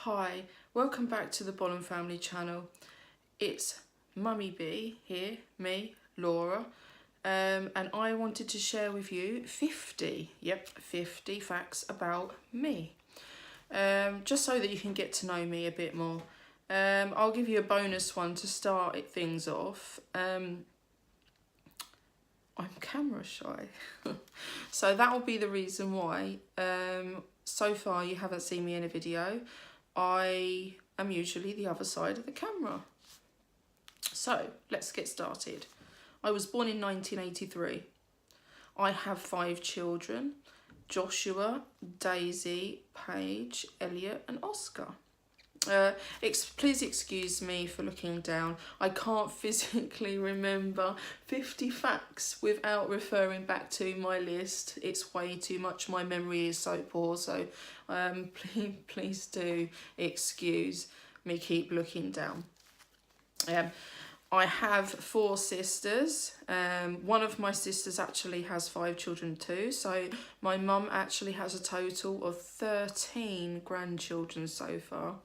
Hi, welcome back to the Bonham Family channel. It's Mummy B here, me, Laura, and I wanted to share with you 50 facts about me, just so that you can get to know me a bit more. I'll give you a bonus one to start things off. I'm camera shy, so that will be the reason why. So far you haven't seen me in a video. I am usually the other side of the camera. So let's get started. I was born in 1983. I have 5 children: Joshua, Daisy, Paige, Elliot and Oscar. Please excuse me for looking down. I can't physically remember 50 facts without referring back to my list. It's way too much. My memory is so poor, so please do excuse me keep looking down. I have 4 sisters. One of my sisters actually has 5 children too, so my mum actually has a total of 13 grandchildren so far.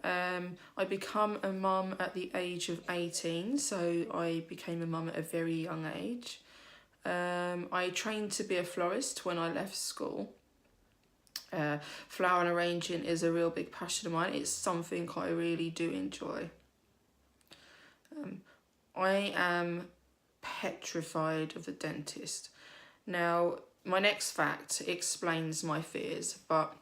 I become a mum at the age of 18, so I became a mum at a very young age. I trained to be a florist when I left school. Flower and arranging is a real big passion of mine. It's something I really do enjoy. I am petrified of the dentist. Now, my next fact explains my fears, but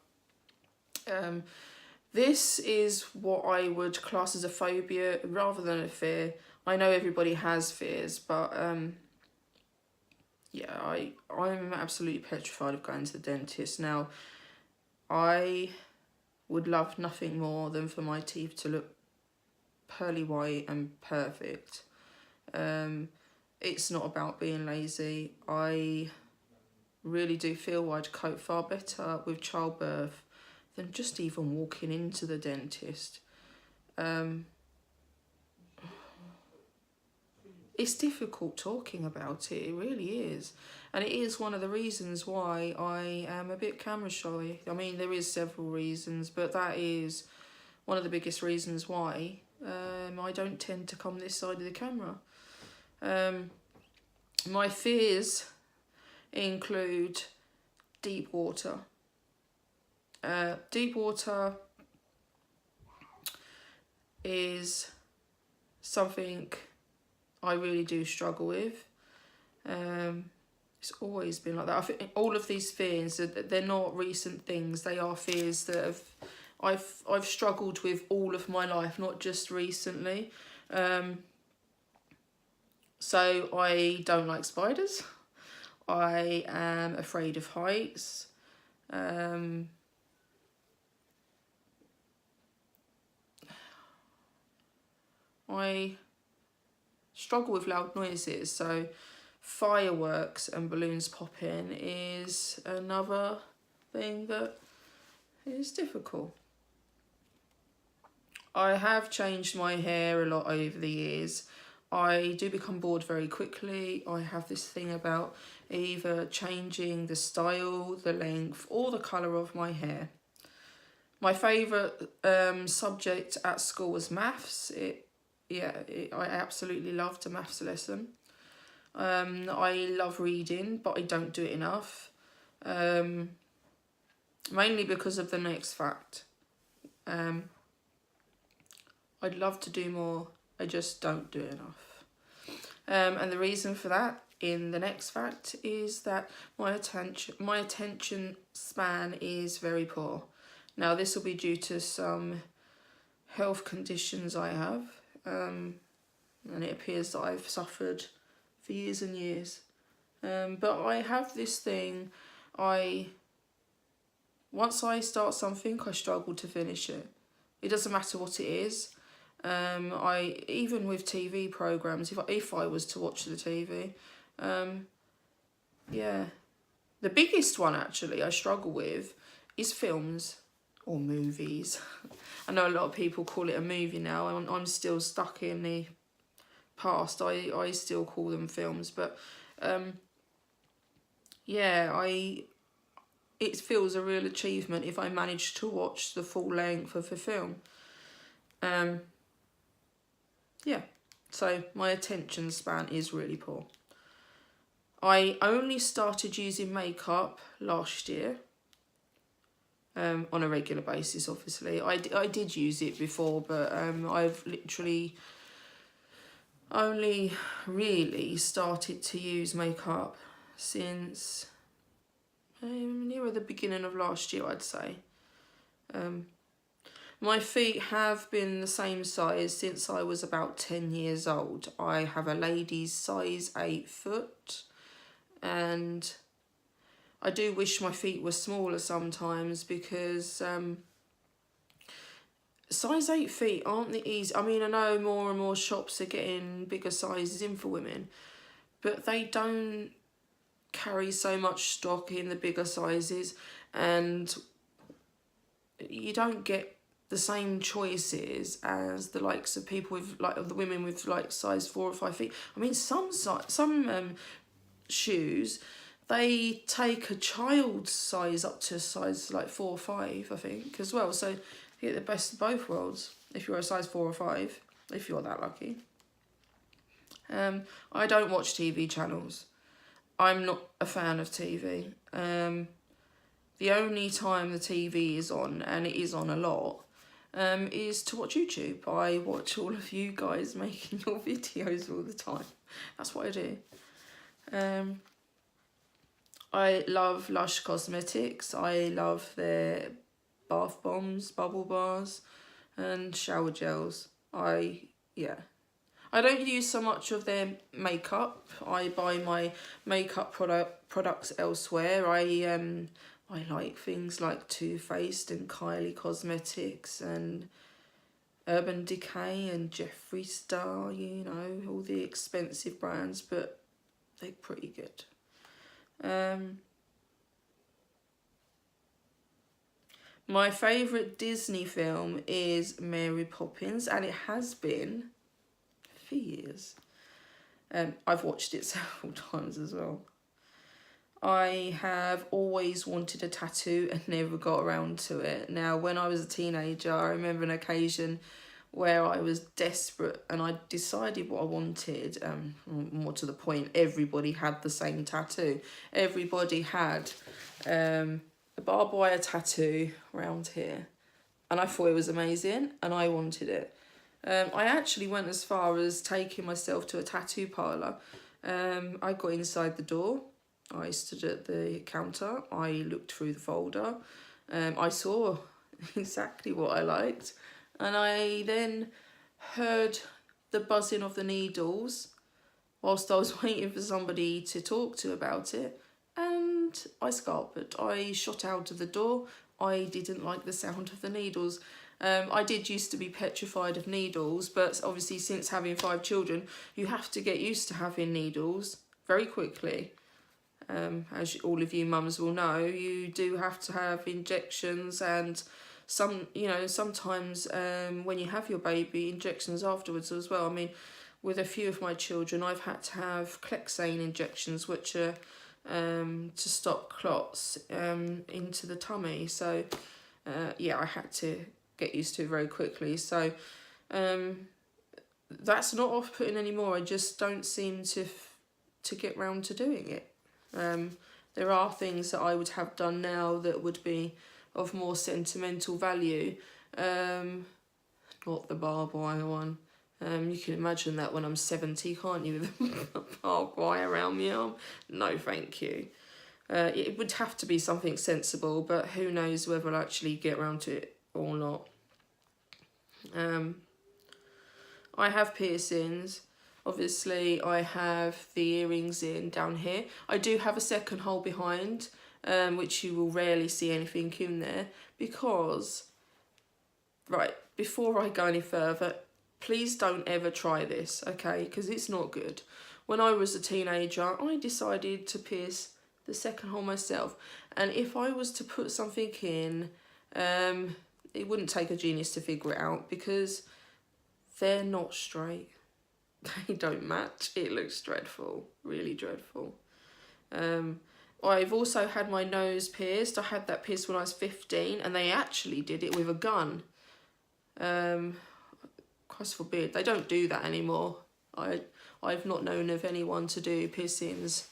this is what I would class as a phobia rather than a fear. I know everybody has fears, but yeah, I'm absolutely petrified of going to the dentist. Now, I would love nothing more than for my teeth to look pearly white and perfect. It's not about being lazy. I really do feel I'd cope far better with childbirth than just even walking into the dentist. It's difficult talking about it, it really is. And it is one of the reasons why I am a bit camera shy. I mean, there is several reasons, but that is one of the biggest reasons why I don't tend to come this side of the camera. My fears include deep water. Deep water is something I really do struggle with. It's always been like that. I think all of these fears, they're not recent things. They are fears that I've struggled with all of my life, not just recently. So I don't like spiders. I am afraid of heights. I struggle with loud noises, so fireworks and balloons popping is another thing that is difficult. I have changed my hair a lot over the years. I do become bored very quickly. I have this thing about either changing the style, the length or the colour of my hair. My favourite subject at school was maths. I absolutely loved a maths lesson. I love reading, but I don't do it enough. Mainly because of the next fact. I'd love to do more, I just don't do it enough. And the reason for that in the next fact is that my attention span is very poor. Now, this will be due to some health conditions I have. And it appears that I've suffered for years and years. But I have this thing, once I start something, I struggle to finish it. It doesn't matter what it is. Even with TV programs, if I was to watch the TV, yeah. The biggest one actually I struggle with is films or movies. I know a lot of people call it a movie now, and I'm still stuck in the past. I still call them films, but yeah, it feels a real achievement if I manage to watch the full length of a film. Yeah, so my attention span is really poor. I only started using makeup last year, on a regular basis, obviously. I did use it before, but I've literally only really started to use makeup since nearer the beginning of last year, I'd say. My feet have been the same size since I was about 10 years old. I have a lady's size 8 foot, and I do wish my feet were smaller sometimes, because size 8 feet aren't the easy. I mean, I know more and more shops are getting bigger sizes in for women, but they don't carry so much stock in the bigger sizes, and you don't get the same choices as the likes of people with, like, of the women with like size 4 or 5 feet. I mean, some shoes, they take a child's size up to size like 4 or 5, I think, as well. So you get the best of both worlds if you're a size 4 or 5, if you're that lucky. I don't watch TV channels. I'm not a fan of TV. The only time the TV is on, and it is on a lot, is to watch YouTube. I watch all of you guys making your videos all the time. That's what I do. I love Lush Cosmetics. I love their bath bombs, bubble bars, and shower gels. I don't use so much of their makeup. I buy my makeup products elsewhere. I like things like Too Faced and Kylie Cosmetics and Urban Decay and Jeffree Star, you know, all the expensive brands, but they're pretty good. My favourite Disney film is Mary Poppins, and it has been for years. I've watched it several times as well. I have always wanted a tattoo and never got around to it. Now, when I was a teenager, I remember an occasion where I was desperate and I decided what I wanted. More to the point, everybody had the same tattoo. Everybody had a barbed wire tattoo around here, and I thought it was amazing and I wanted it. I actually went as far as taking myself to a tattoo parlour. I got inside the door. I stood at the counter. I looked through the folder. I saw exactly what I liked. And I then heard the buzzing of the needles whilst I was waiting for somebody to talk to about it. And I scarpered. I shot out of the door. I didn't like the sound of the needles. I did used to be petrified of needles, but obviously since having 5 children, you have to get used to having needles very quickly. As all of you mums will know, you do have to have injections, and sometimes when you have your baby, injections afterwards as well. I mean, with a few of my children, I've had to have Clexane injections, which are to stop clots into the tummy. So I had to get used to it very quickly. So that's not off-putting anymore. I just don't seem to get round to doing it. There are things that I would have done now that would be of more sentimental value. Not the barbed wire one. You can imagine that when I'm 70, can't you, with a barbed wire around my arm? No, thank you. It would have to be something sensible, but who knows whether I'll actually get around to it or not. I have piercings. Obviously, I have the earrings in down here. I do have a second hole behind, which you will rarely see anything in there, because, right, before I go any further, please don't ever try this, okay, because it's not good. When I was a teenager, I decided to pierce the second hole myself, and if I was to put something in, it wouldn't take a genius to figure it out, because they're not straight. They don't match. It looks dreadful, really dreadful. I've also had my nose pierced. I had that pierced when I was 15, and they actually did it with a gun. Christ forbid, they don't do that anymore. I've not known of anyone to do piercings,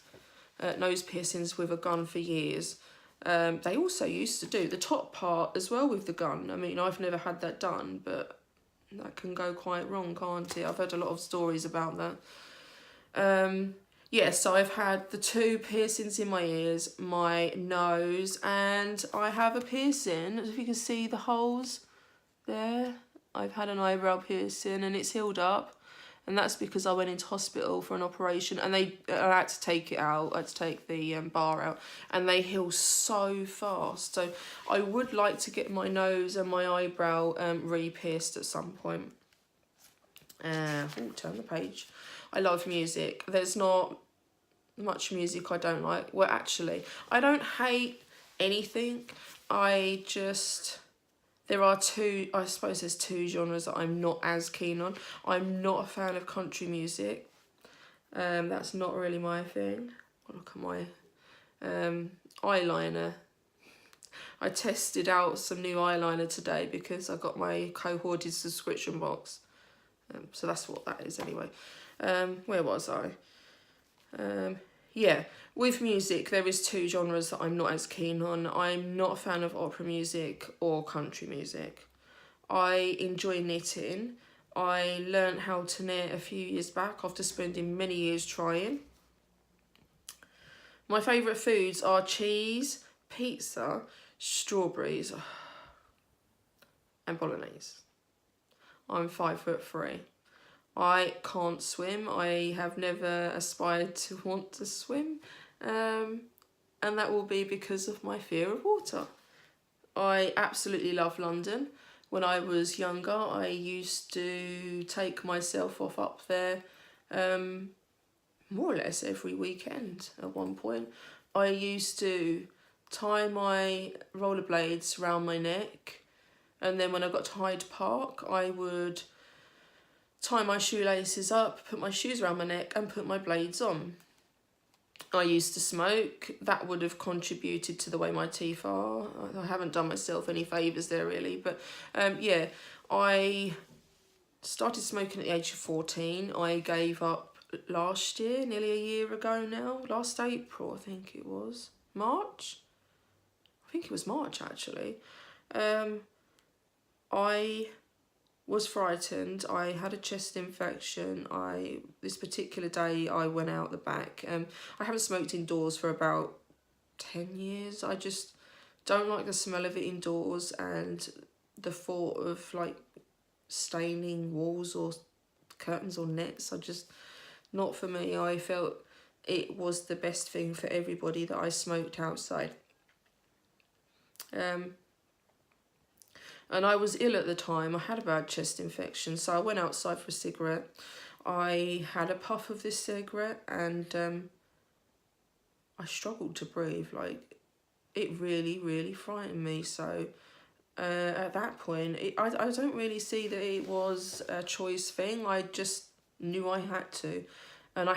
nose piercings with a gun for years. They also used to do the top part as well with the gun. I mean, I've never had that done, but that can go quite wrong, can't it? I've heard a lot of stories about that. Yeah, so I've had the 2 piercings in my ears, my nose, and I have a piercing. If you can see the holes there, I've had an eyebrow piercing and it's healed up. And that's because I went into hospital for an operation, and I had to take it out. I had to take the bar out, and they heal so fast. So I would like to get my nose and my eyebrow re-pierced at some point. Turn the page. I love music. There's not much music I don't like. Well, actually, I don't hate anything. There are I suppose there's 2 genres that I'm not as keen on. I'm not a fan of country music. That's not really my thing. Look at my eyeliner. I tested out some new eyeliner today because I got my co-hoarded subscription box. So that's what that is anyway. Where was I? Yeah, with music, there is 2 genres that I'm not as keen on. I'm not a fan of opera music or country music. I enjoy knitting. I learned how to knit a few years back after spending many years trying. My favourite foods are cheese, pizza, strawberries, and bolognese. I'm 5'3". I can't swim. I have never aspired to want to swim. And that will be because of my fear of water. I absolutely love London. When I was younger, I used to take myself off up there more or less every weekend at one point. I used to tie my rollerblades around my neck, and then when I got to Hyde Park, I would tie my shoelaces up, put my shoes around my neck, and put my blades on. I used to smoke. That would have contributed to the way my teeth are. I haven't done myself any favours there really, but yeah, I started smoking at the age of 14. I gave up last year, nearly a year ago now, last April I think it was. March? I think it was March actually. I was frightened. I had a chest infection. This particular day I went out the back. I haven't smoked indoors for about 10 years. I just don't like the smell of it indoors, and the thought of like staining walls or curtains or nets, not for me. I felt it was the best thing for everybody that I smoked outside. And I was ill at the time. I had a bad chest infection, so I went outside for a cigarette. I had a puff of this cigarette, and I struggled to breathe. Like, it really, really frightened me. So at that point, I don't really see that it was a choice thing. I just knew I had to, and I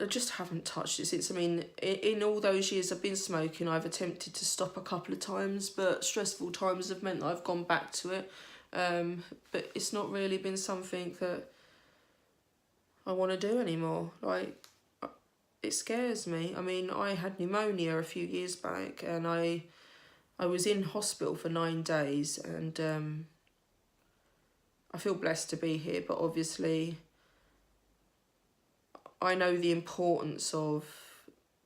just haven't touched it since. I mean, in all those years I've been smoking, I've attempted to stop a couple of times, but stressful times have meant that I've gone back to it. But it's not really been something that I want to do anymore. Like, it scares me. I mean, I had pneumonia a few years back, and I was in hospital for 9 days, and I feel blessed to be here, but obviously I know the importance of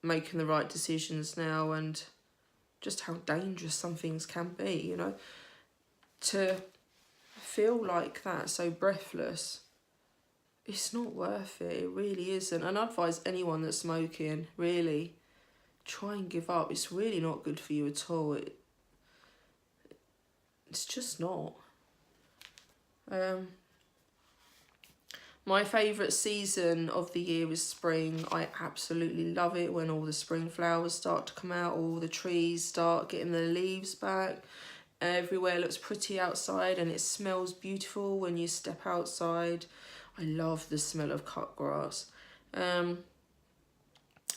making the right decisions now, and just how dangerous some things can be, you know. To feel like that, so breathless, it's not worth it. It really isn't. And I advise anyone that's smoking, really, try and give up. It's really not good for you at all. It's just not. My favourite season of the year is spring. I absolutely love it when all the spring flowers start to come out, all the trees start getting their leaves back. Everywhere looks pretty outside, and it smells beautiful when you step outside. I love the smell of cut grass.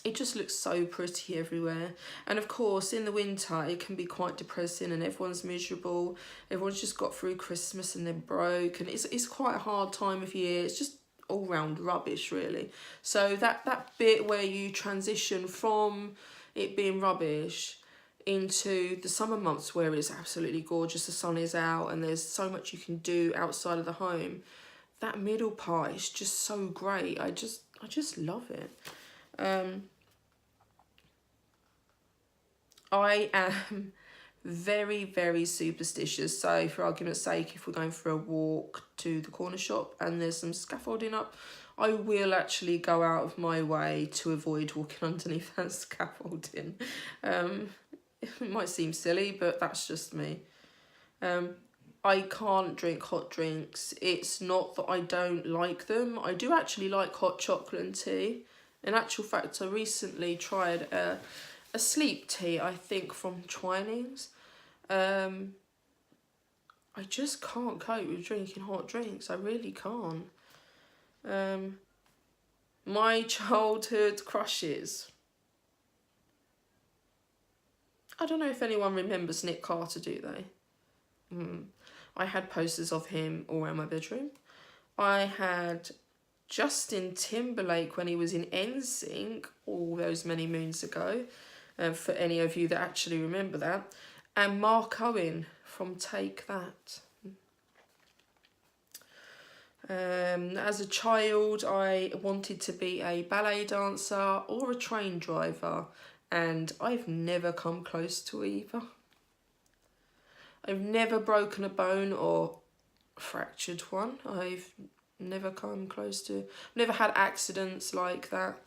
it just looks so pretty everywhere. And of course, in the winter, it can be quite depressing and everyone's miserable. Everyone's just got through Christmas and they're broke, and it's quite a hard time of year. It's just all round rubbish, really. So that bit where you transition from it being rubbish into the summer months where it's absolutely gorgeous, the sun is out and there's so much you can do outside of the home, that middle part is just so great. I just love it. I am very, very superstitious. So for argument's sake, if we're going for a walk to the corner shop and there's some scaffolding up, I will actually go out of my way to avoid walking underneath that scaffolding. It might seem silly, but that's just me. I can't drink hot drinks. It's not that I don't like them. I do actually like hot chocolate and tea. In actual fact, I recently tried a sleep tea, I think, from Twinings. I just can't cope with drinking hot drinks. I really can't. My childhood crushes. I don't know if anyone remembers Nick Carter, do they? I had posters of him all around my bedroom. I had Justin Timberlake when he was in NSYNC all those many moons ago, for any of you that actually remember that. And Mark Owen from Take That. As a child, I wanted to be a ballet dancer or a train driver, and I've never come close to either. I've never broken a bone or fractured one. I've never come close to, never had accidents like that.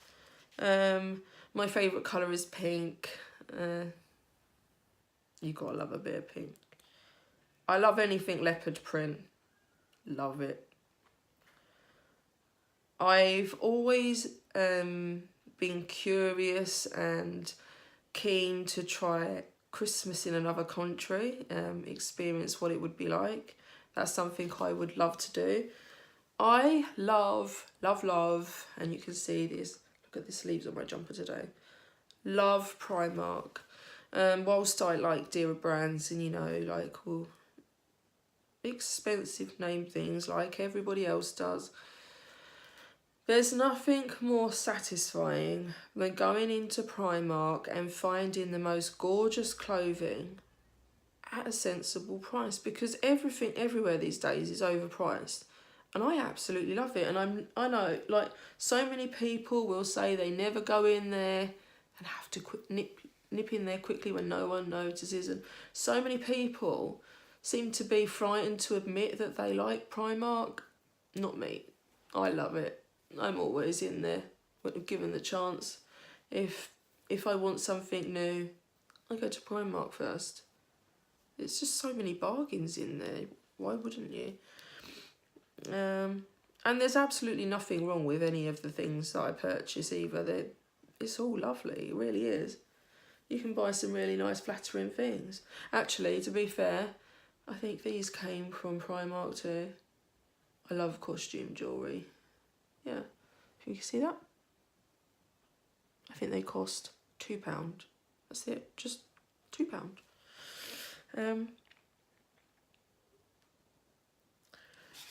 My favourite colour is pink. You gotta love a bit of pink. I love anything leopard print. Love it. I've always been curious and keen to try Christmas in another country, experience what it would be like. That's something I would love to do. I love, and you can see this, look at the sleeves of my jumper today. Love Primark. Whilst I like dearer brands and, you know, like expensive name things like everybody else does, there's nothing more satisfying than going into Primark and finding the most gorgeous clothing at a sensible price, because everything everywhere these days is overpriced. And I absolutely love it. And I know, like, so many people will say they never go in there and have to nip in there quickly when no one notices. And so many people seem to be frightened to admit that they like Primark. Not me. I love it. I'm always in there, given the chance. If I want something new, I go to Primark first. It's just so many bargains in there. Why wouldn't you? And there's absolutely nothing wrong with any of the things that I purchase either. It's all lovely, it really is. You can buy some really nice flattering things. Actually, to be fair, I think these came from Primark too. I love costume jewellery. Yeah, you can see that. I think they cost £2. That's it, just £2.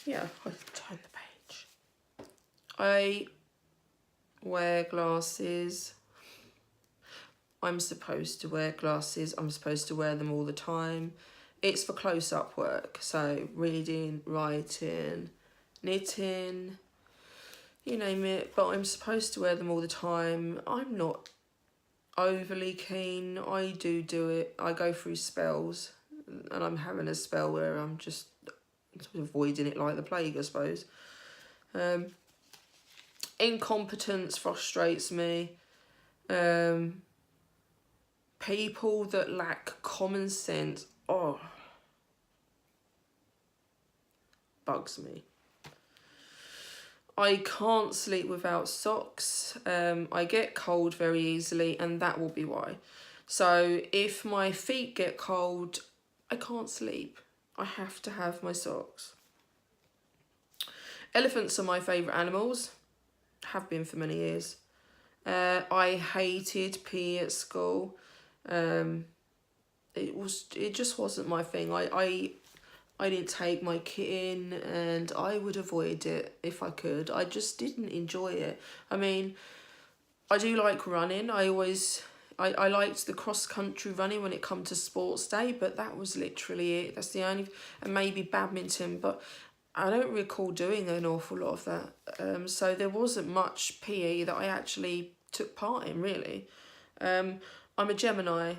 Yeah, I'll turn the page. I wear glasses. I'm supposed to wear glasses. I'm supposed to wear them all the time. It's for close-up work, so reading, writing, knitting, you name it, but I'm supposed to wear them all the time. I'm not overly keen. I do it. I go through spells, and I'm having a spell where I'm just avoiding it like the plague, I suppose. Incompetence frustrates me. People that lack common sense, bugs me. I can't sleep without socks. I get cold very easily, and that will be why. So if my feet get cold, I can't sleep. I have to have my socks. Elephants are my favourite animals. Have been for many years. I hated PE at school. It just wasn't my thing. I didn't take my kit in, and I would avoid it if I could. I just didn't enjoy it. I mean, I do like running. I liked the cross-country running when it come to sports day, but that was literally it. That's the only, and maybe badminton, but I don't recall doing an awful lot of that. So there wasn't much PE that I actually took part in, really. I'm a Gemini.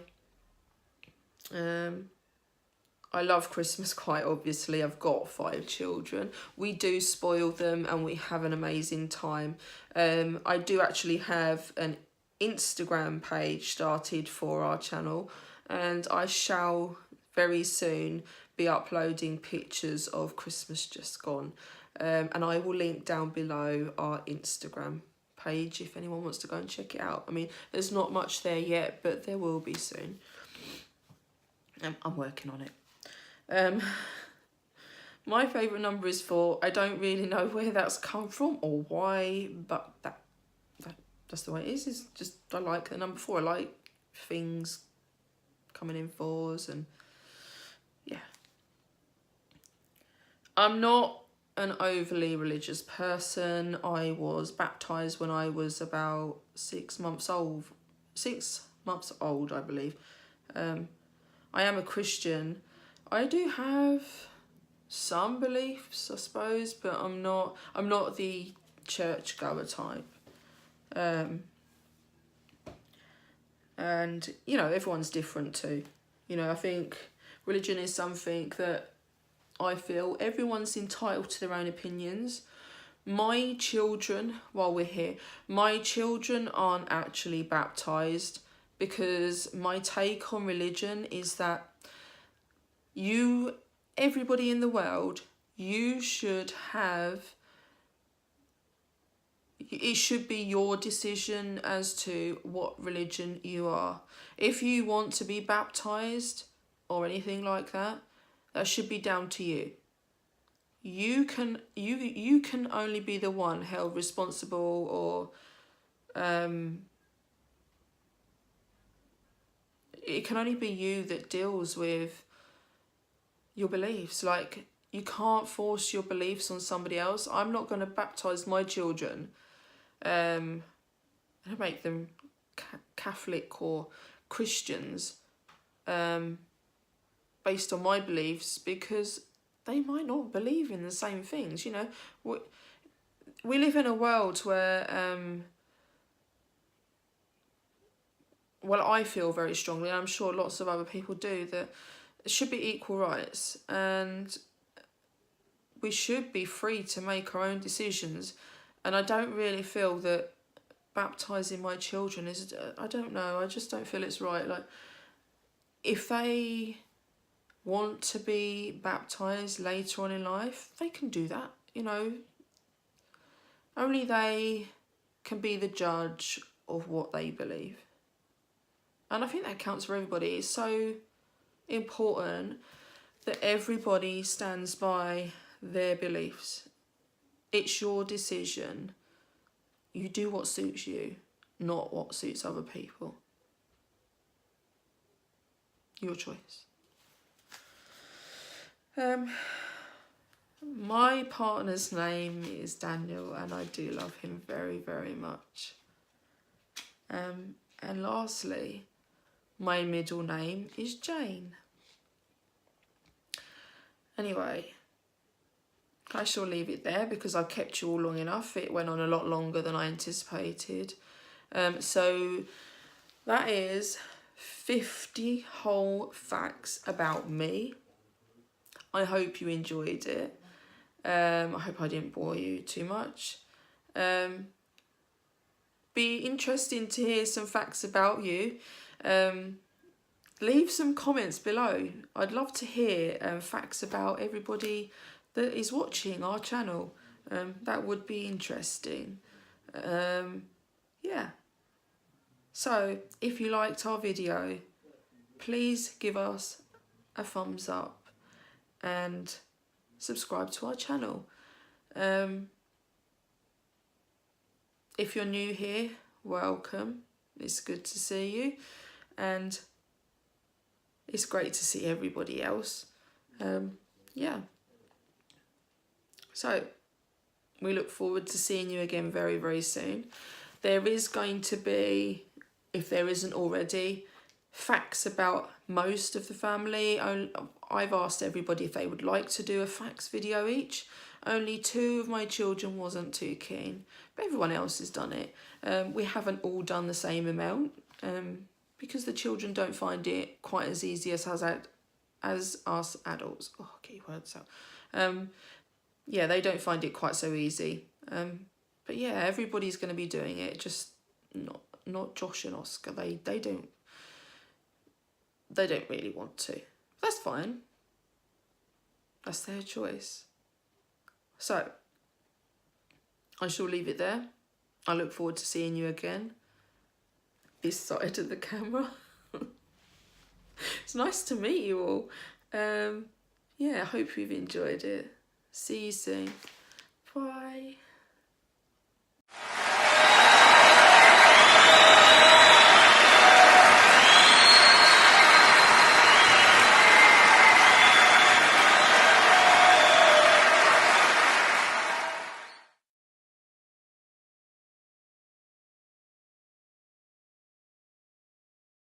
I love Christmas, quite obviously. I've got 5 children. We do spoil them and we have an amazing time. I do actually have an Instagram page started for our channel, and I shall very soon be uploading pictures of Christmas just gone. And I will link down below our Instagram page if anyone wants to go and check it out. I mean, there's not much there yet, but there will be soon. I'm working on it. My favourite number is 4. I don't really know where that's come from or why, but that's the way it is. It's just, I like the number 4. I like things coming in 4s, and yeah. I'm not an overly religious person. I was baptised when I was about 6 months old. 6 months old, I believe. I am a Christian. I do have some beliefs, I suppose, but I'm not the churchgoer type. And, you know, everyone's different too. You know, I think religion is something that I feel everyone's entitled to their own opinions. My children, while we're here, my children aren't actually baptised, because my take on religion is that everybody in the world, you should have, it should be your decision as to what religion you are. If you want to be baptised or anything like that, that should be down to you. You can only be the one held responsible, or it can only be you that deals with your beliefs. Like, you can't force your beliefs on somebody else. I'm not going to baptise my children and make them Catholic or Christians based on my beliefs, because they might not believe in the same things. You know, we live in a world where well, I feel very strongly, and I'm sure lots of other people do, that it should be equal rights, and we should be free to make our own decisions. And I don't really feel that baptising my children is, I don't know, I just don't feel it's right. Like, if they want to be baptised later on in life, they can do that, you know. Only they can be the judge of what they believe. And I think that counts for everybody. It's so important that everybody stands by their beliefs. It's your decision. You do what suits you, not what suits other people. Your choice. My partner's name is Daniel, and I do love him very, very much. And lastly, my middle name is Jane. Anyway, I shall leave it there because I've kept you all long enough. It went on a lot longer than I anticipated. So that is 50 whole facts about me. I hope you enjoyed it. I hope I didn't bore you too much. Be interesting to hear some facts about you. Leave some comments below. I'd love to hear facts about everybody that is watching our channel. That would be interesting. Yeah. So if you liked our video, please give us a thumbs up and subscribe to our channel. If you're new here, welcome. It's good to see you, and it's great to see everybody else. Yeah. So we look forward to seeing you again very, very soon. There is going to be, if there isn't already, facts about most of the family. I've asked everybody if they would like to do a facts video each. Only 2 of my children wasn't too keen, but everyone else has done it. We haven't all done the same amount because the children don't find it quite as easy as us adults. Oh, keywords out. Yeah, they don't find it quite so easy. But yeah, everybody's going to be doing it, just not Josh and Oscar. They don't really want to. That's fine. That's their choice. So, I shall leave it there. I look forward to seeing you again. This side of the camera. It's nice to meet you all. Yeah, I hope you've enjoyed it. See you soon. Bye.